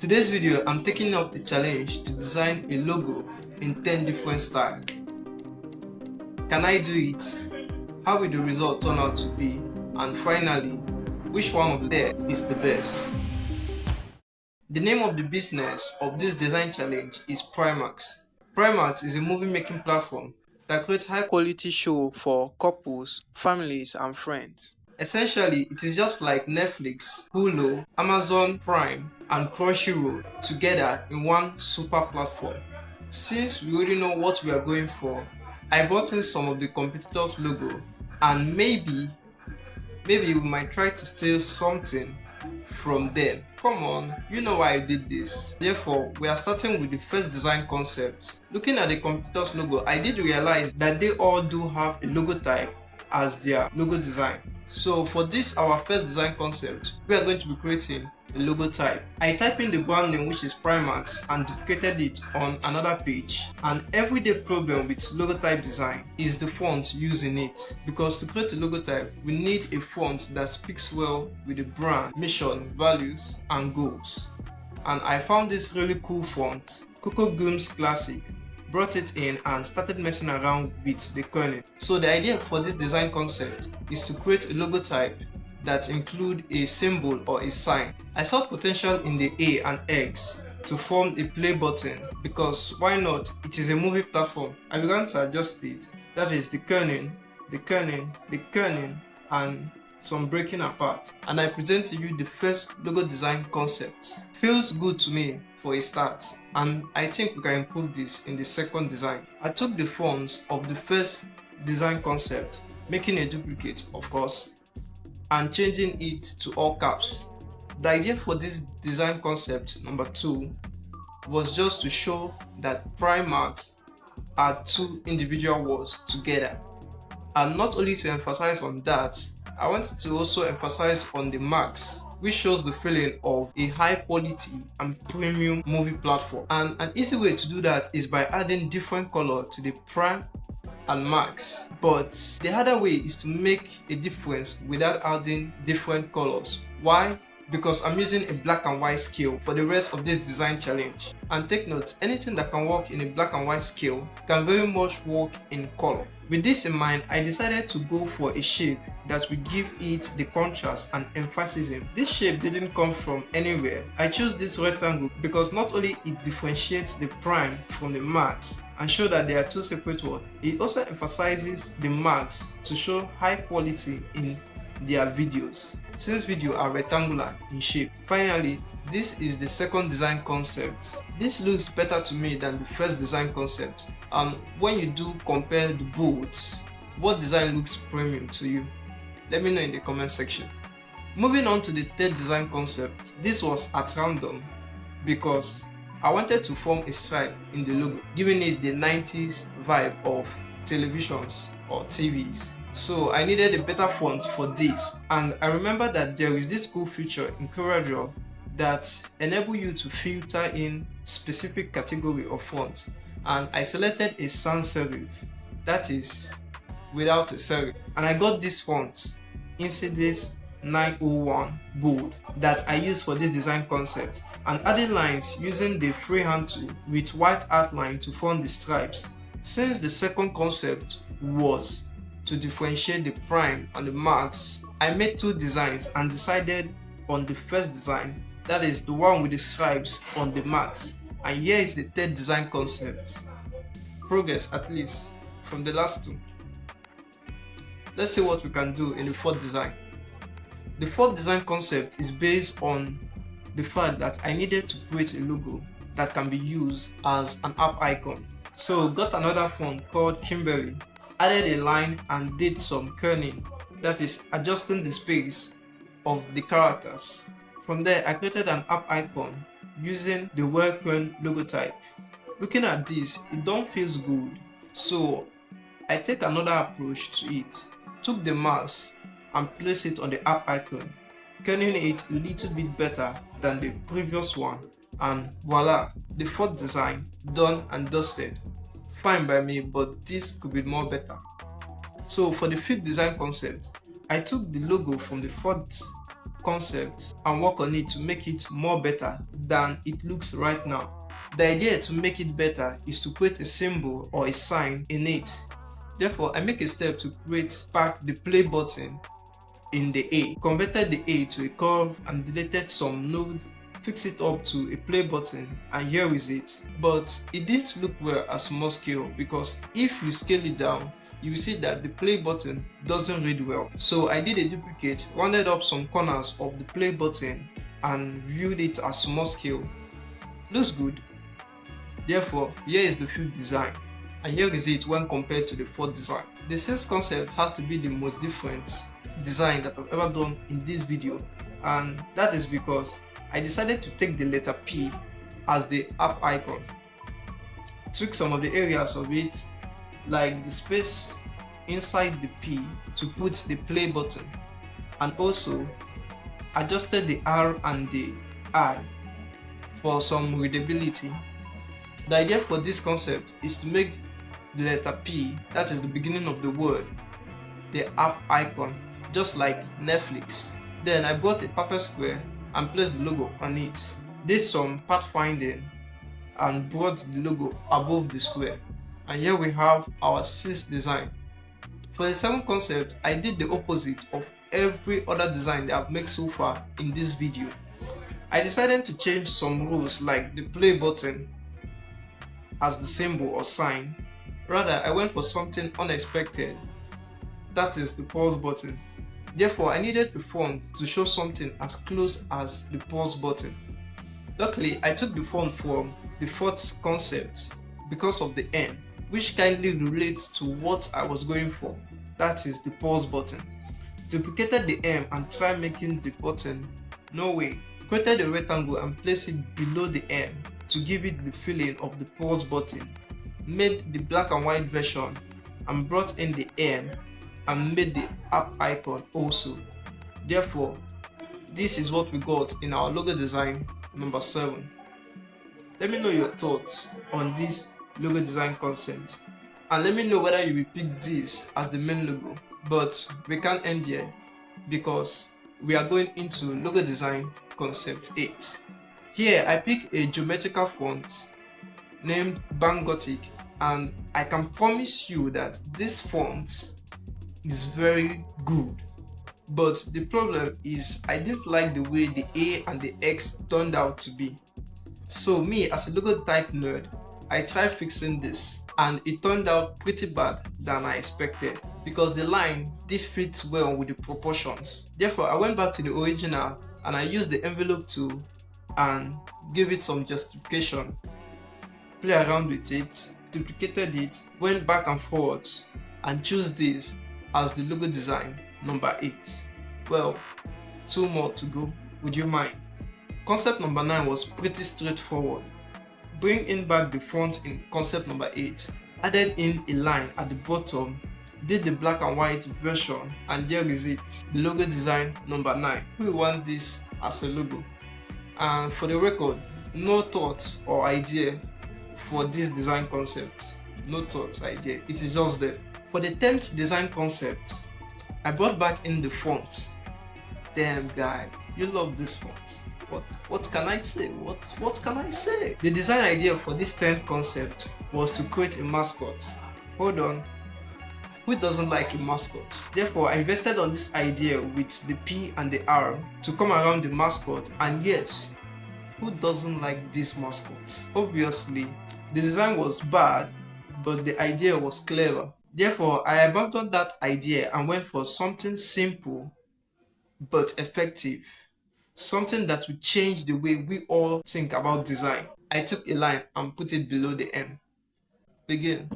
Today's video, I'm taking up a challenge to design a logo in 10 different styles. Can I do it? How will the result turn out to be? And finally, which one of them is the best? The name of the business of this design challenge is Primax. Primax is a movie making platform that creates high quality show for couples, families, and friends. Essentially, it is just like Netflix, Hulu, Amazon Prime, and Crunchyroll together in one super platform. Since we already know what we are going for, I brought in some of the competitors' logo, and maybe we might try to steal something from them. Come on, you know why I did this. Therefore, we are starting with the first design concept. Looking at the competitors' logo, I did realize that they all do have a logo type as their logo design. So for this, our first design concept, we are going to be creating a logo type. I typed in the brand name, which is Primax, and duplicated it on another page. An everyday problem with logo type design is the font used in it. Because to create a logo type, we need a font that speaks well with the brand, mission, values, and goals. And I found this really cool font, Coco Gooms Classic. Brought it in and started messing around with the kerning. So the idea for this design concept is to create a logo type that include a symbol or a sign. I saw potential in the A and X to form a play button because why not? It is a movie platform. I began to adjust it. That is the kerning, and some breaking apart. And I present to you the first logo design concept. Feels good to me for a start, and I think we can improve this in the second design. I took the fonts of the first design concept, making a duplicate of course, and changing it to all caps. The idea for this design concept number 2 was just to show that Primax are two individual words together, and not only to emphasize on that, I wanted to also emphasize on the marks, which shows the feeling of a high quality and premium movie platform. And an easy way to do that is by adding different color to the prime and max. But the other way is to make a difference without adding different colors. Why? Because I'm using a black and white scale for the rest of this design challenge. And take note, anything that can work in a black and white scale can very much work in color. With this in mind, I decided to go for a shape that will give it the contrast and emphasis. This shape didn't come from anywhere. I chose this rectangle because not only it differentiates the prime from the max and show that they are two separate words, it also emphasizes the max to show high quality in their videos, since videos are rectangular in shape. Finally, this is the second design concept. This looks better to me than the first design concept, and when you do compare the both, what design looks premium to you? Let me know in the comment section. Moving on to the third design concept, this was at random because I wanted to form a stripe in the logo, giving it the 90s vibe of televisions or TVs. So I needed a better font for this, and I remember that there is this cool feature in Coreldraw that enable you to filter in specific category of fonts, and I selected a sans serif, that is without a serif, and I got this font Incidence 901 bold that I use for this design concept, and added lines using the freehand tool with white outline to form the stripes. Since the second concept was to differentiate the prime and the max, I made two designs and decided on the first design, that is the one with the stripes on the max. And here is the third design concept. Progress, at least, from the last two. Let's see what we can do in the fourth design. The fourth design concept is based on the fact that I needed to create a logo that can be used as an app icon. So got another font called Kimberly, added a line and did some kerning, that is adjusting the space of the characters. From there, I created an app icon using the well-kerned logo type. Looking at this, it don't feel good, so I take another approach to it. Took the mask and placed it on the app icon, kerning it a little bit better than the previous one, and voila, the fourth design done and dusted. Fine by me, but this could be more better. So for the fifth design concept, I took the logo from the fourth concept and work on it to make it more better than it looks right now. The idea to make it better is to create a symbol or a sign in it. Therefore, I make a step to pack the play button in the A, converted the A to a curve and deleted some node, fix it up to a play button, and here is it. But it didn't look well at small scale, because if you scale it down, you will see that the play button doesn't read well. So I did a duplicate, rounded up some corners of the play button and viewed it at small scale. Looks good. Therefore, here is the fifth design, and here is it when compared to the fourth design. The sixth concept had to be the most different design that I've ever done in this video, and that is because I decided to take the letter P as the app icon, tweak some of the areas of it, like the space inside the P to put the play button, and also adjusted the R and the I for some readability. The idea for this concept is to make the letter P, that is the beginning of the word, the app icon, just like Netflix. Then I brought a perfect square and placed the logo on it, did some pathfinding and brought the logo above the square. And here we have our sixth design. For the seventh concept, I did the opposite of every other design that I've made so far in this video. I decided to change some rules, like the play button as the symbol or sign. Rather, I went for something unexpected, that is the pause button. Therefore, I needed the font to show something as close as the pause button. Luckily, I took the font from the fourth concept because of the M, which kindly relates to what I was going for, that is the pause button. Duplicated the M and tried making the button, no way. Created a rectangle and placed it below the M to give it the feeling of the pause button. Made the black and white version and brought in the M and made the app icon also. Therefore, this is what we got in our logo design number 7. Let me know your thoughts on this logo design concept, and let me know whether you will pick this as the main logo. But we can't end here, because we are going into logo design concept 8. Here I pick a geometrical font named Bang Gothic, and I can promise you that this font is very good. But the problem is I didn't like the way the A and the X turned out to be. So me, as a logo type nerd, I tried fixing this, and it turned out pretty bad than I expected, because the line did fit well with the proportions. Therefore, I went back to the original and I used the envelope tool and gave it some justification, play around with it, duplicated it, went back and forwards, and chose this as the logo design number 8. Well, 2 more to go, would you mind? Concept number 9 was pretty straightforward. Bring in back the font in concept number 8, added in a line at the bottom, did the black and white version, and here is it, the logo design number 9. We want this as a logo. And for the record, no thoughts or idea for this design concept. No thoughts, idea, it is just there. For the 10th design concept, I brought back in the font. Damn guy, you love this font. What can I say? What can I say? The design idea for this 10th concept was to create a mascot. Hold on. Who doesn't like a mascot? Therefore, I invested on this idea with the P and the R to come around the mascot, and yes, who doesn't like this mascot? Obviously, the design was bad, but the idea was clever. Therefore, I abandoned that idea and went for something simple but effective. Something that would change the way we all think about design. I took a line and put it below the M. Begin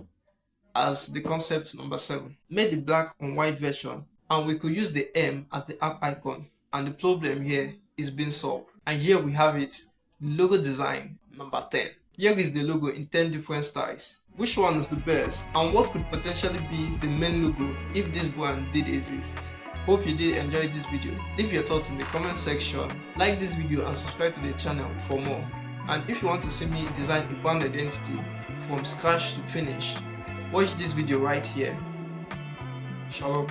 as the concept number 7. Made the black and white version, and we could use the M as the app icon, and the problem here is being solved. And here we have it, logo design number 10. Here is the logo in 10 different styles. Which one is the best, and what could potentially be the main logo if this brand did exist? Hope you did enjoy this video. Leave your thoughts in the comment section, like this video and subscribe to the channel for more. And if you want to see me design a brand identity from scratch to finish, watch this video right here. Shalom.